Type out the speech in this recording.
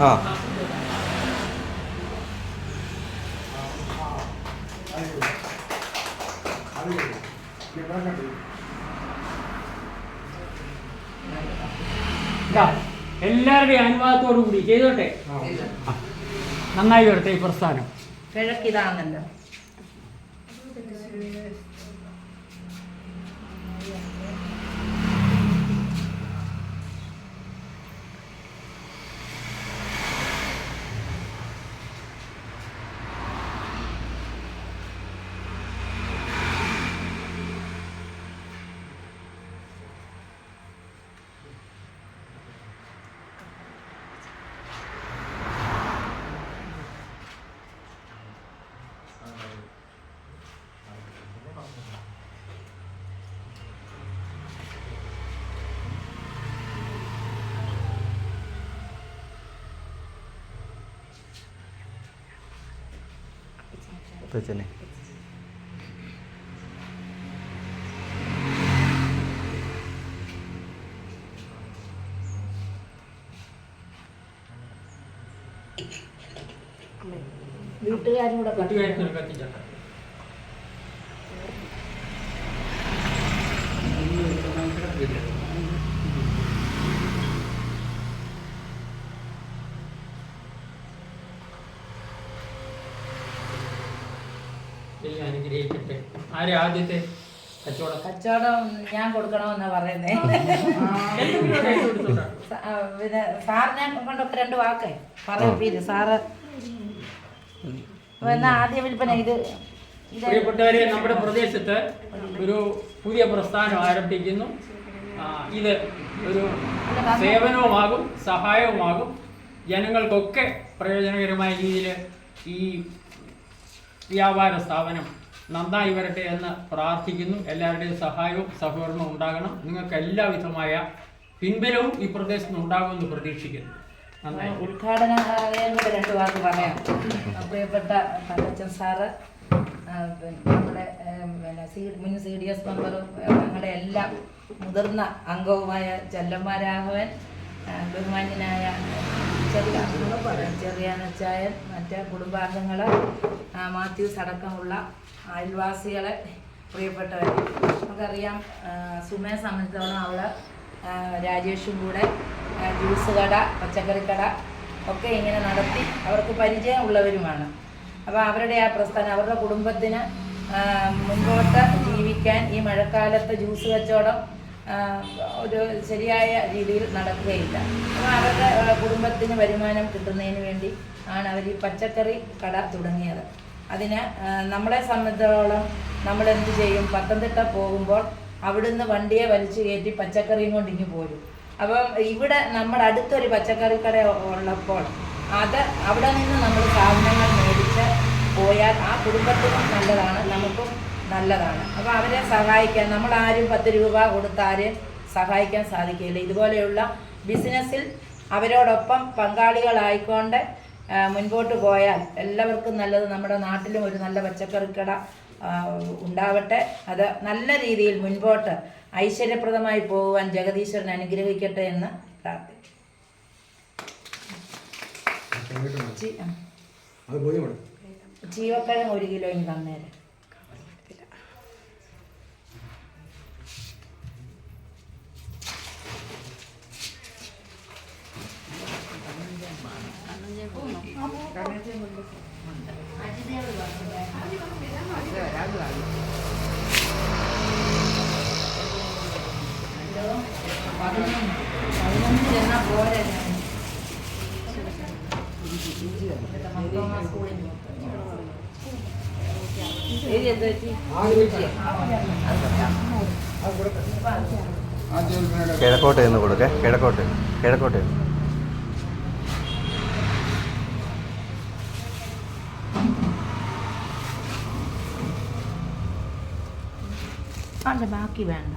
ആ എല്ലാവരുടെയും അനുവാദത്തോടു കൂടി ചെയ്തോട്ടെ. നന്നായി വരട്ടെ ഈ പ്രസ്ഥാനം. കിഴക്കിതാണല്ലോ. തെച്ചനെ വീട്ടുകാരും കൂടെ കത്തിച്ചാട്ടെ. അനുഗ്രഹിക്കട്ടെ. ആരെ ആദ്യത്തെ കച്ചവടം ഞാൻ കൊടുക്കണമെന്നാ പറയുന്നേ. പിന്നെ സാറിനെ കൊണ്ടൊക്കെ 2 വാക്കേ പറയിപ്പീര് സാറ് എന്നാ ആദ്യ വിൽപ്പന. പ്രിയപ്പെട്ടവരെ, നമ്മുടെ പ്രദേശത്ത് ഒരു പുതിയ പ്രസ്ഥാനം ആരംഭിക്കുന്നു. ഇത് ഒരു സേവനവുമാകും സഹായവുമാകും. ജനങ്ങൾക്കൊക്കെ പ്രയോജനകരമായ രീതിയിൽ ഈ വ്യാപാര സ്ഥാപനം നന്നായി വരട്ടെ എന്ന് പ്രാർത്ഥിക്കുന്നു. എല്ലാവരുടെയും സഹായവും സഹകരണവും ഉണ്ടാകണം. നിങ്ങൾക്ക് എല്ലാവിധമായ പിൻബലവും ഈ പ്രദേശത്ത് ഉണ്ടാകുമെന്ന് പ്രതീക്ഷിക്കുന്നു. നന്നായി. ഉദ്ഘാടന 2 വാക്ക് പറയാം. പ്രിയപ്പെട്ട തങ്കച്ചൻ സാറ്, നമ്മുടെ മുൻ CDS മെമ്പറും ഞങ്ങളുടെ എല്ലാം മുതിർന്ന അംഗവുമായ ചെല്ലന്മാരാഘവൻ, ബഹുമാന്യനായ ചെറിയാനച്ചായൻ, മറ്റ് കുടുംബാംഗങ്ങൾ, മാത്യൂസ് അടക്കമുള്ള അയൽവാസികളെ, പ്രിയപ്പെട്ടവർ. നമുക്കറിയാം, സുമയെ സംബന്ധിച്ചിടത്തോളം അവള് രാജേഷും കൂടെ ജ്യൂസ് കട, പച്ചക്കറിക്കട ഒക്കെ ഇങ്ങനെ നടത്തി അവർക്ക് പരിചയമുള്ളവരുമാണ്. അപ്പോൾ അവരുടെ ആ പ്രസ്ഥാനം അവരുടെ കുടുംബത്തിന് മുൻപോട്ട് ജീവിക്കാൻ ഈ മഴക്കാലത്ത് ജ്യൂസ് കച്ചവടം ഒരു ശരിയായ രീതിയിൽ നടക്കുകയില്ല. അപ്പോൾ അവരുടെ കുടുംബത്തിന് വരുമാനം കിട്ടുന്നതിന് വേണ്ടി ആണ് അവർ ഈ പച്ചക്കറി കട തുടങ്ങിയത്. അതിന് നമ്മളെ സംബന്ധിച്ചിടത്തോളം നമ്മൾ എന്ത് ചെയ്യും? പത്തനംതിട്ട പോകുമ്പോൾ അവിടുന്ന് വണ്ടിയെ വലിച്ചു കയറ്റി പച്ചക്കറിയും കൊണ്ട് ഇങ്ങ് പോരും. അപ്പം ഇവിടെ നമ്മുടെ അടുത്തൊരു പച്ചക്കറി കട ഉള്ളപ്പോൾ അത് അവിടെ നിന്ന് നമ്മൾ സാധനങ്ങൾ മേടിച്ച് പോയാൽ ആ കുടുംബത്തിനും നല്ലതാണ്, നമുക്കും നല്ലതാണ്. അപ്പോൾ അവരെ സഹായിക്കാൻ നമ്മളാരും 10 രൂപ കൊടുത്താരും സഹായിക്കാൻ സാധിക്കില്ല. ഇതുപോലെയുള്ള ബിസിനസ്സിൽ അവരോടൊപ്പം പങ്കാളികളായിക്കൊണ്ട് മുൻപോട്ട് പോയാൽ എല്ലാവർക്കും നല്ലത്. നമ്മുടെ നാട്ടിലും ഒരു നല്ല പച്ചക്കറിക്കട ഉണ്ടാവട്ടെ. അത് നല്ല രീതിയിൽ മുൻപോട്ട് ഐശ്വര്യപ്രദമായി പോകുവാൻ ജഗദീശ്വരൻ അനുഗ്രഹിക്കട്ടെ എന്ന് പ്രാർത്ഥിക്കും. ചീവക്കിഴങ്ങ് 1 കിലോയും തന്നേരെ. കിഴക്കോട്ട് എന്ന് കൊടുക്കേ. കിഴക്കോട്ട് ബാക്കി വേണ്ട.